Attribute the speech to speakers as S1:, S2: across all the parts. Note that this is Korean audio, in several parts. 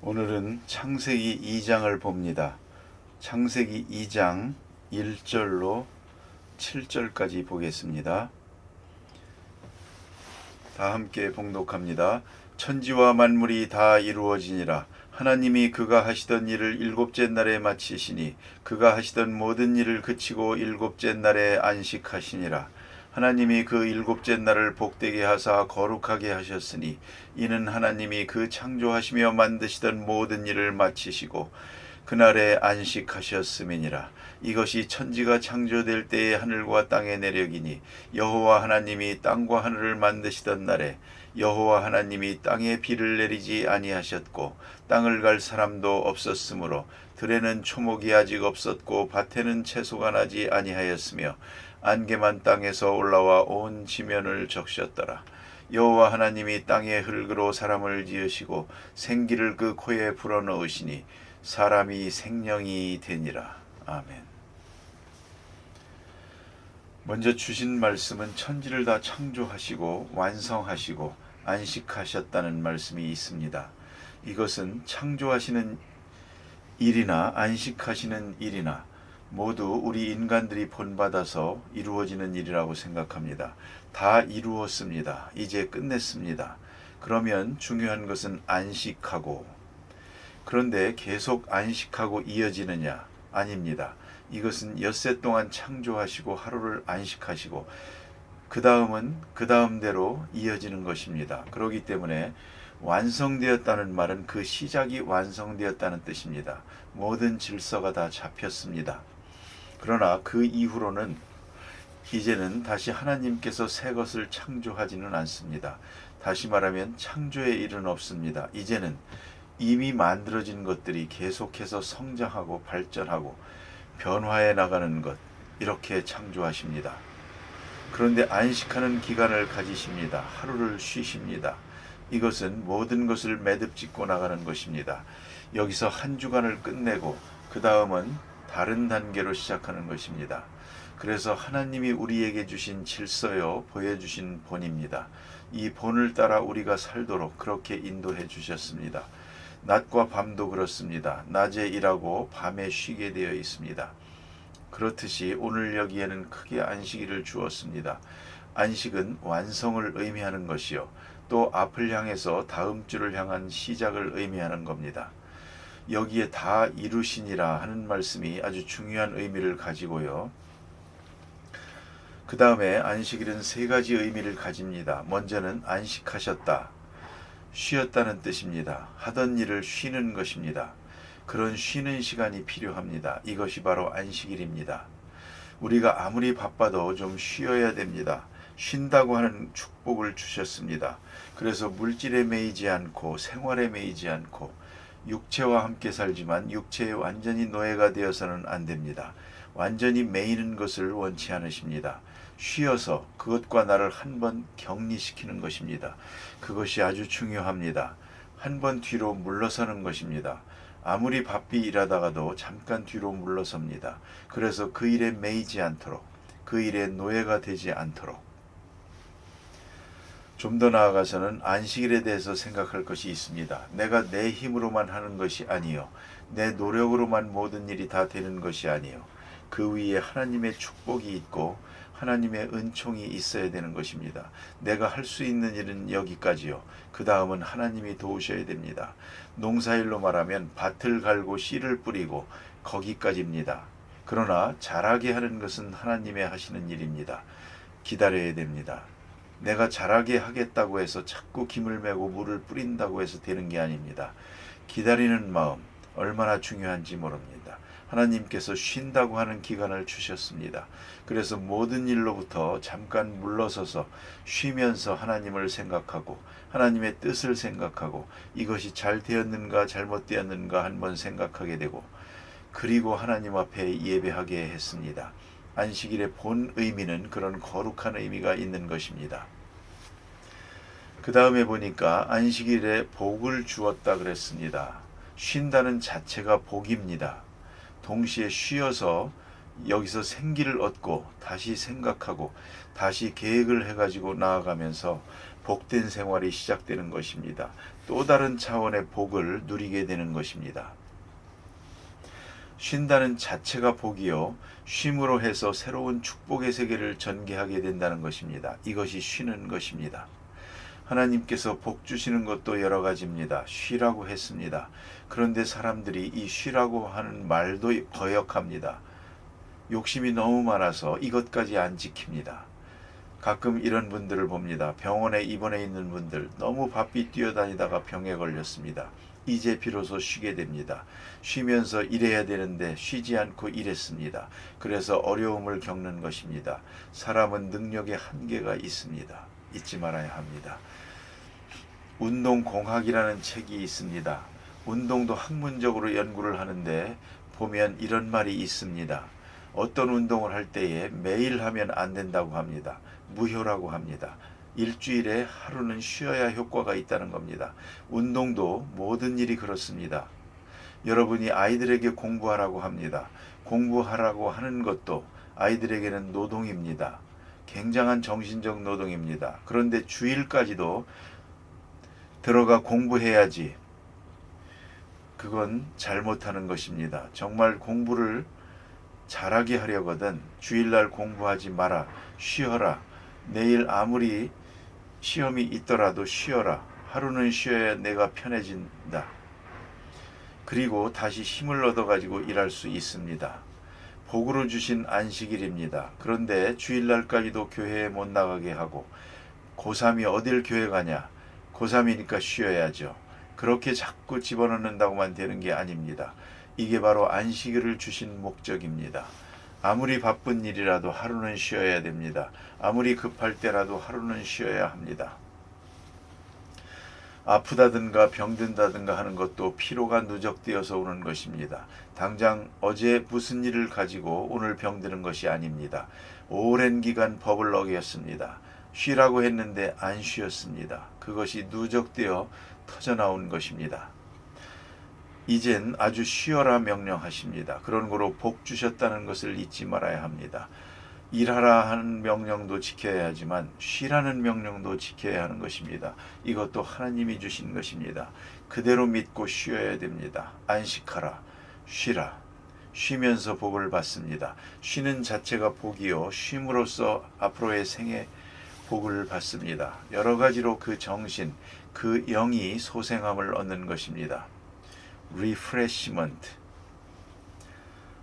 S1: 오늘은 창세기 2장을 봅니다. 창세기 2장 1절로 7절까지 보겠습니다. 다 함께 봉독합니다. 천지와 만물이 다 이루어지니라. 하나님이 그가 하시던 일을 일곱째 날에 마치시니 그가 하시던 모든 일을 그치고 일곱째 날에 안식하시니라. 하나님이 그 일곱째 날을 복되게 하사 거룩하게 하셨으니 이는 하나님이 그 창조하시며 만드시던 모든 일을 마치시고 그날에 안식하셨음이니라. 이것이 천지가 창조될 때의 하늘과 땅의 내력이니 여호와 하나님이 땅과 하늘을 만드시던 날에 여호와 하나님이 땅에 비를 내리지 아니하셨고 땅을 갈 사람도 없었으므로 들에는 초목이 아직 없었고 밭에는 채소가 나지 아니하였으며 안개만 땅에서 올라와 온 지면을 적셨더라. 여호와 하나님이 땅의 흙으로 사람을 지으시고 생기를 그 코에 불어넣으시니 사람이 생명이 되니라. 아멘. 먼저 주신 말씀은 천지를 다 창조하시고 완성하시고 안식하셨다는 말씀이 있습니다. 이것은 창조하시는 일이나 안식하시는 일이나 모두 우리 인간들이 본받아서 이루어지는 일이라고 생각합니다. 다 이루었습니다. 이제 끝냈습니다. 그러면 중요한 것은 안식하고, 그런데 계속 안식하고 이어지느냐? 아닙니다. 이것은 엿새 동안 창조하시고 하루를 안식하시고 그 다음대로 이어지는 것입니다. 그렇기 때문에 완성되었다는 말은 그 시작이 완성되었다는 뜻입니다. 모든 질서가 다 잡혔습니다. 그러나 그 이후로는 이제는 다시 하나님께서 새 것을 창조하지는 않습니다. 다시 말하면 창조의 일은 없습니다. 이제는 이미 만들어진 것들이 계속해서 성장하고 발전하고 변화해 나가는 것, 이렇게 창조하십니다. 그런데 안식하는 기간을 가지십니다. 하루를 쉬십니다. 이것은 모든 것을 매듭짓고 나가는 것입니다. 여기서 한 주간을 끝내고 그 다음은 다른 단계로 시작하는 것입니다. 그래서 하나님이 우리에게 주신 질서요, 보여주신 본입니다. 이 본을 따라 우리가 살도록 그렇게 인도해 주셨습니다. 낮과 밤도 그렇습니다. 낮에 일하고 밤에 쉬게 되어 있습니다. 그렇듯이 오늘 여기에는 크게 안식일을 주었습니다. 안식은 완성을 의미하는 것이요, 또 앞을 향해서 다음 주를 향한 시작을 의미하는 겁니다. 여기에 다 이루시니라 하는 말씀이 아주 중요한 의미를 가지고요. 그 다음에 안식일은 세 가지 의미를 가집니다. 먼저는 안식하셨다, 쉬었다는 뜻입니다. 하던 일을 쉬는 것입니다. 그런 쉬는 시간이 필요합니다. 이것이 바로 안식일입니다. 우리가 아무리 바빠도 좀 쉬어야 됩니다. 쉰다고 하는 축복을 주셨습니다. 그래서 물질에 매이지 않고 생활에 매이지 않고 육체와 함께 살지만 육체에 완전히 노예가 되어서는 안 됩니다. 완전히 매이는 것을 원치 않으십니다. 쉬어서 그것과 나를 한번 격리시키는 것입니다. 그것이 아주 중요합니다. 한번 뒤로 물러서는 것입니다. 아무리 바삐 일하다가도 잠깐 뒤로 물러섭니다. 그래서 그 일에 매이지 않도록, 그 일에 노예가 되지 않도록. 좀 더 나아가서는 안식일에 대해서 생각할 것이 있습니다. 내가 내 힘으로만 하는 것이 아니요, 내 노력으로만 모든 일이 다 되는 것이 아니요, 그 위에 하나님의 축복이 있고 하나님의 은총이 있어야 되는 것입니다. 내가 할 수 있는 일은 여기까지요. 그 다음은 하나님이 도우셔야 됩니다. 농사일로 말하면 밭을 갈고 씨를 뿌리고 거기까지입니다. 그러나 자라게 하는 것은 하나님의 하시는 일입니다. 기다려야 됩니다. 내가 자라게 하겠다고 해서 자꾸 김을 메고 물을 뿌린다고 해서 되는 게 아닙니다. 기다리는 마음, 얼마나 중요한지 모릅니다. 하나님께서 쉰다고 하는 기간을 주셨습니다. 그래서 모든 일로부터 잠깐 물러서서 쉬면서 하나님을 생각하고 하나님의 뜻을 생각하고 이것이 잘 되었는가 잘못되었는가 한번 생각하게 되고, 그리고 하나님 앞에 예배하게 했습니다. 안식일의 본 의미는 그런 거룩한 의미가 있는 것입니다. 그 다음에 보니까 안식일에 복을 주었다 그랬습니다. 쉰다는 자체가 복입니다. 동시에 쉬어서 여기서 생기를 얻고 다시 생각하고 다시 계획을 해가지고 나아가면서 복된 생활이 시작되는 것입니다. 또 다른 차원의 복을 누리게 되는 것입니다. 쉰다는 자체가 복이요, 쉼으로 해서 새로운 축복의 세계를 전개하게 된다는 것입니다. 이것이 쉬는 것입니다. 하나님께서 복 주시는 것도 여러 가지입니다. 쉬라고 했습니다. 그런데 사람들이 이 쉬라고 하는 말도 거역합니다. 욕심이 너무 많아서 이것까지 안 지킵니다. 가끔 이런 분들을 봅니다. 병원에 입원해 있는 분들, 너무 바삐 뛰어다니다가 병에 걸렸습니다. 이제 비로소 쉬게 됩니다. 쉬면서 일해야 되는데 쉬지 않고 일했습니다. 그래서 어려움을 겪는 것입니다. 사람은 능력의 한계가 있습니다. 잊지 말아야 합니다. 운동공학이라는 책이 있습니다. 운동도 학문적으로 연구를 하는데 보면 이런 말이 있습니다. 어떤 운동을 할 때에 매일 하면 안 된다고 합니다. 무효라고 합니다. 일주일에 하루는 쉬어야 효과가 있다는 겁니다. 운동도 모든 일이 그렇습니다. 여러분이 아이들에게 공부하라고 합니다. 공부하라고 하는 것도 아이들에게는 노동입니다. 굉장한 정신적 노동입니다. 그런데 주일까지도 들어가 공부해야지. 그건 잘못하는 것입니다. 정말 공부를 잘하게 하려거든 주일날 공부하지 마라. 쉬어라. 내일 아무리 시험이 있더라도 쉬어라. 하루는 쉬어야 내가 편해진다. 그리고 다시 힘을 얻어가지고 일할 수 있습니다. 복으로 주신 안식일입니다. 그런데 주일날까지도 교회에 못 나가게 하고 고3이 어딜 교회 가냐? 고3이니까 쉬어야죠. 그렇게 자꾸 집어넣는다고만 되는 게 아닙니다. 이게 바로 안식일을 주신 목적입니다. 아무리 바쁜 일이라도 하루는 쉬어야 됩니다. 아무리 급할 때라도 하루는 쉬어야 합니다. 아프다든가 병든다든가 하는 것도 피로가 누적되어서 오는 것입니다. 당장 어제 무슨 일을 가지고 오늘 병드는 것이 아닙니다. 오랜 기간 법을 어겼습니다. 쉬라고 했는데 안 쉬었습니다. 그것이 누적되어 터져나온 것입니다. 이젠 아주 쉬어라 명령하십니다. 그런 거로 복 주셨다는 것을 잊지 말아야 합니다. 일하라 하는 명령도 지켜야 하지만 쉬라는 명령도 지켜야 하는 것입니다. 이것도 하나님이 주신 것입니다. 그대로 믿고 쉬어야 됩니다. 안식하라, 쉬라. 쉬면서 복을 받습니다. 쉬는 자체가 복이요, 쉼으로써 앞으로의 생에 복을 받습니다. 여러 가지로 그 정신, 그 영이 소생함을 얻는 것입니다. 리프레시먼트.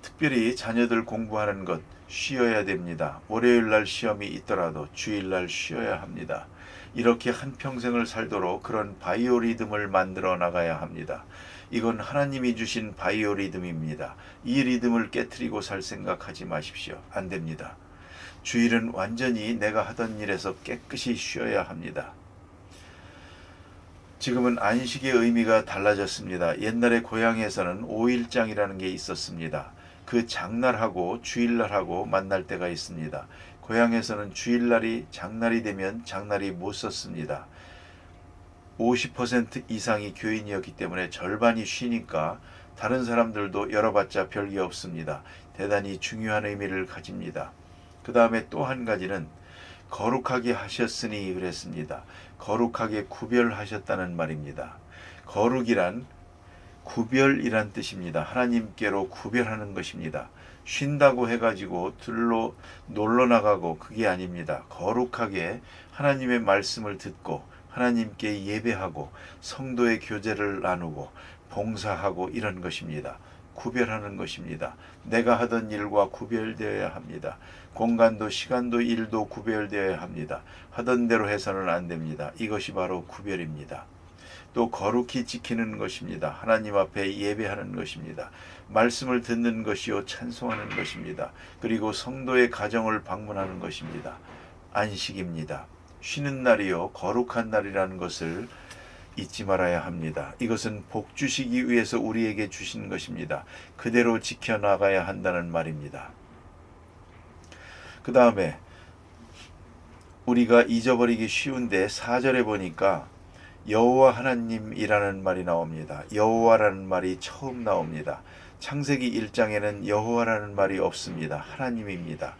S1: 특별히 자녀들 공부하는 것 쉬어야 됩니다. 월요일날 시험이 있더라도 주일날 쉬어야 합니다. 이렇게 한평생을 살도록 그런 바이오리듬을 만들어 나가야 합니다. 이건 하나님이 주신 바이오리듬입니다. 이 리듬을 깨트리고 살 생각하지 마십시오. 안 됩니다. 주일은 완전히 내가 하던 일에서 깨끗이 쉬어야 합니다. 지금은 안식의 의미가 달라졌습니다. 옛날에 고향에서는 5일장이라는 게 있었습니다. 그 장날하고 주일날하고 만날 때가 있습니다. 고향에서는 주일날이 장날이 되면 장날이 못 썼습니다. 50% 이상이 교인이었기 때문에 절반이 쉬니까 다른 사람들도 열어봤자 별게 없습니다. 대단히 중요한 의미를 가집니다. 그 다음에 또 한 가지는 거룩하게 하셨으니 그랬습니다. 거룩하게 구별하셨다는 말입니다. 거룩이란 구별이란 뜻입니다. 하나님께로 구별하는 것입니다. 쉰다고 해가지고 들로 놀러 나가고 그게 아닙니다. 거룩하게 하나님의 말씀을 듣고 하나님께 예배하고 성도의 교제를 나누고 봉사하고 이런 것입니다. 구별하는 것입니다. 내가 하던 일과 구별되어야 합니다. 공간도 시간도 일도 구별되어야 합니다. 하던 대로 해서는 안 됩니다. 이것이 바로 구별입니다. 또 거룩히 지키는 것입니다. 하나님 앞에 예배하는 것입니다. 말씀을 듣는 것이요 찬송하는 것입니다. 그리고 성도의 가정을 방문하는 것입니다. 안식입니다. 쉬는 날이요 거룩한 날이라는 것을 잊지 말아야 합니다. 이것은 복 주시기 위해서 우리에게 주신 것입니다. 그대로 지켜나가야 한다는 말입니다. 그 다음에 우리가 잊어버리기 쉬운데 4절에 보니까 여호와 하나님이라는 말이 나옵니다. 여호와라는 말이 처음 나옵니다. 창세기 1장에는 여호와라는 말이 없습니다. 하나님입니다.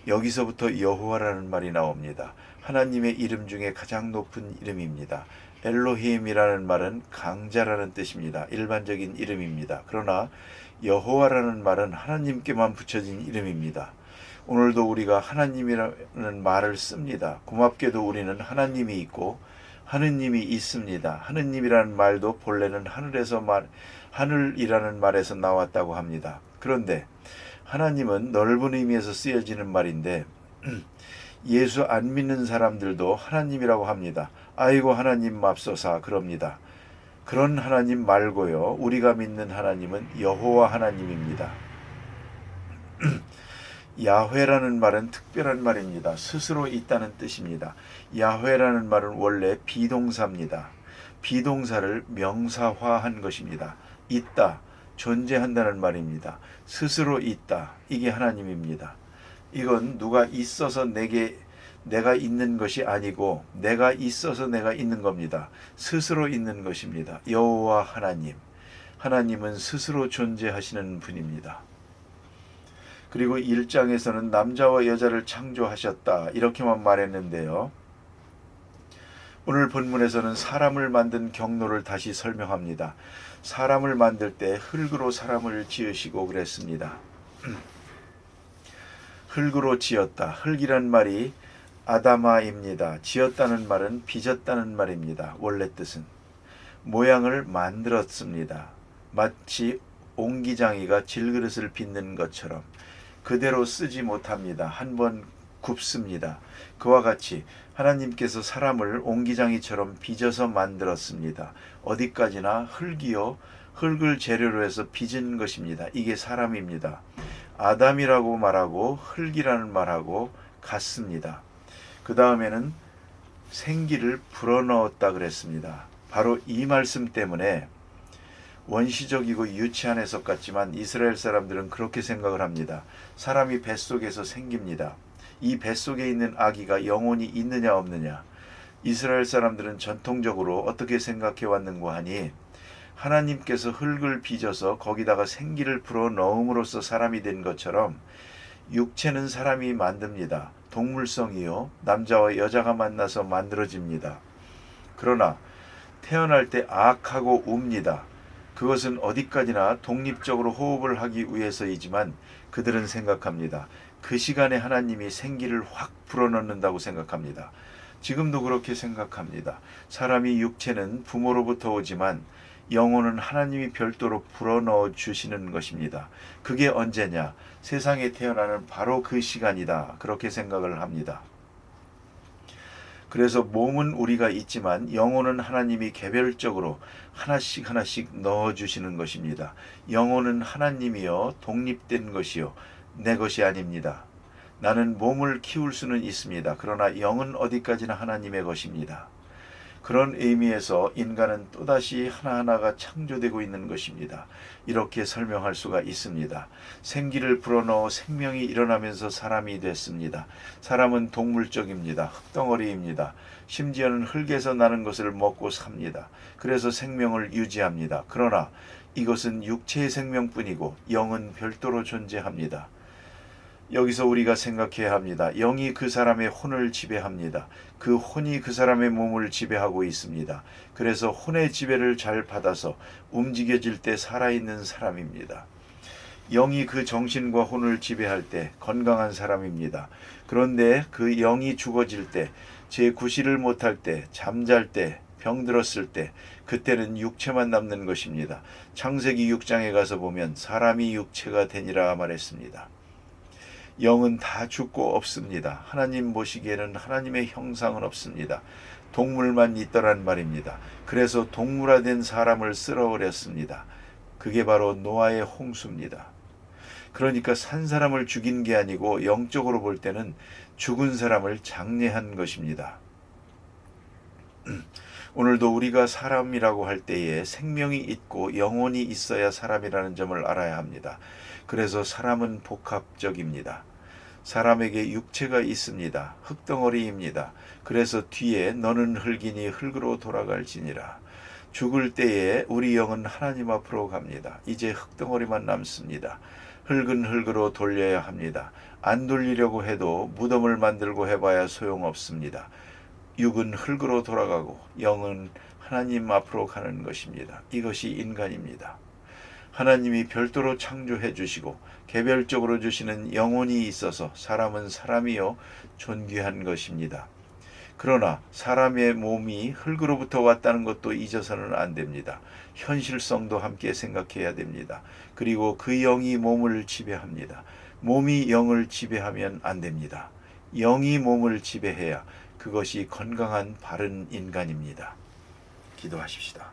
S1: 여기서부터 여호와라는 말이 나옵니다. 하나님의 이름 중에 가장 높은 이름입니다. 엘로힘이라는 말은 강자라는 뜻입니다. 일반적인 이름입니다. 그러나 여호와라는 말은 하나님께만 붙여진 이름입니다. 오늘도 우리가 하나님이라는 말을 씁니다. 고맙게도 우리는 하나님이 있고 하느님이 있습니다. 하느님이라는 말도 본래는 하늘이라는 말에서 나왔다고 합니다. 그런데 하나님은 넓은 의미에서 쓰여지는 말인데 예수 안 믿는 사람들도 하나님이라고 합니다. 아이고 하나님 맙소사 그럽니다. 그런 하나님 말고요. 우리가 믿는 하나님은 여호와 하나님입니다. 야훼라는 말은 특별한 말입니다. 스스로 있다는 뜻입니다. 야훼라는 말은 원래 비동사입니다. 비동사를 명사화한 것입니다. 있다, 존재한다는 말입니다. 스스로 있다, 이게 하나님입니다. 이건 누가 있어서 내가 있는 것이 아니고 내가 있어서 내가 있는 겁니다. 스스로 있는 것입니다. 여호와 하나님, 하나님은 스스로 존재하시는 분입니다. 그리고 1장에서는 남자와 여자를 창조하셨다 이렇게만 말했는데요. 오늘 본문에서는 사람을 만든 경로를 다시 설명합니다. 사람을 만들 때 흙으로 사람을 지으시고 그랬습니다. 흙으로 지었다. 흙이란 말이 아다마입니다. 지었다는 말은 빚었다는 말입니다. 원래 뜻은 모양을 만들었습니다. 마치 옹기장이가 질그릇을 빚는 것처럼 그대로 쓰지 못합니다. 한번 굽습니다. 그와 같이 하나님께서 사람을 옹기장이처럼 빚어서 만들었습니다. 어디까지나 흙이요, 흙을 재료로 해서 빚은 것입니다. 이게 사람입니다. 아담이라고 말하고 흙이라는 말하고 같습니다. 그 다음에는 생기를 불어넣었다 그랬습니다. 바로 이 말씀 때문에 원시적이고 유치한 해석 같지만 이스라엘 사람들은 그렇게 생각을 합니다. 사람이 뱃속에서 생깁니다. 이 뱃속에 있는 아기가 영혼이 있느냐 없느냐. 이스라엘 사람들은 전통적으로 어떻게 생각해 왔는고 하니 하나님께서 흙을 빚어서 거기다가 생기를 불어넣음으로써 사람이 된 것처럼 육체는 사람이 만듭니다. 동물성이요. 남자와 여자가 만나서 만들어집니다. 그러나 태어날 때 악하고 웁니다. 그것은 어디까지나 독립적으로 호흡을 하기 위해서이지만 그들은 생각합니다. 그 시간에 하나님이 생기를 확 불어넣는다고 생각합니다. 지금도 그렇게 생각합니다. 사람이 육체는 부모로부터 오지만 영혼은 하나님이 별도로 불어넣어 주시는 것입니다. 그게 언제냐? 세상에 태어나는 바로 그 시간이다. 그렇게 생각을 합니다. 그래서 몸은 우리가 있지만 영혼은 하나님이 개별적으로 하나씩 하나씩 넣어주시는 것입니다. 영혼은 하나님이요 독립된 것이요 내 것이 아닙니다. 나는 몸을 키울 수는 있습니다. 그러나 영은 어디까지나 하나님의 것입니다. 그런 의미에서 인간은 또다시 하나하나가 창조되고 있는 것입니다. 이렇게 설명할 수가 있습니다. 생기를 불어넣어 생명이 일어나면서 사람이 됐습니다. 사람은 동물적입니다. 흙덩어리입니다. 심지어는 흙에서 나는 것을 먹고 삽니다. 그래서 생명을 유지합니다. 그러나 이것은 육체의 생명뿐이고 영은 별도로 존재합니다. 여기서 우리가 생각해야 합니다. 영이 그 사람의 혼을 지배합니다. 그 혼이 그 사람의 몸을 지배하고 있습니다. 그래서 혼의 지배를 잘 받아서 움직여질 때 살아있는 사람입니다. 영이 그 정신과 혼을 지배할 때 건강한 사람입니다. 그런데 그 영이 죽어질 때, 제9시를 못할 때, 잠잘 때, 병들었을 때, 그때는 육체만 남는 것입니다. 창세기 6장에 가서 보면 사람이 육체가 되니라 말했습니다. 영은 다 죽고 없습니다. 하나님 보시기에는 하나님의 형상은 없습니다. 동물만 있더란 말입니다. 그래서 동물화된 사람을 쓸어버렸습니다. 그게 바로 노아의 홍수입니다. 그러니까 산 사람을 죽인 게 아니고 영적으로 볼 때는 죽은 사람을 장례한 것입니다. 오늘도 우리가 사람이라고 할 때에 생명이 있고 영혼이 있어야 사람이라는 점을 알아야 합니다. 그래서 사람은 복합적입니다. 사람에게 육체가 있습니다. 흙덩어리입니다. 그래서 뒤에 너는 흙이니 흙으로 돌아갈지니라. 죽을 때에 우리 영은 하나님 앞으로 갑니다. 이제 흙덩어리만 남습니다. 흙은 흙으로 돌려야 합니다. 안 돌리려고 해도 무덤을 만들고 해봐야 소용없습니다. 육은 흙으로 돌아가고 영은 하나님 앞으로 가는 것입니다. 이것이 인간입니다. 하나님이 별도로 창조해 주시고 개별적으로 주시는 영혼이 있어서 사람은 사람이요 존귀한 것입니다. 그러나 사람의 몸이 흙으로부터 왔다는 것도 잊어서는 안 됩니다. 현실성도 함께 생각해야 됩니다. 그리고 그 영이 몸을 지배합니다. 몸이 영을 지배하면 안 됩니다. 영이 몸을 지배해야 그것이 건강한 바른 인간입니다. 기도하십시다.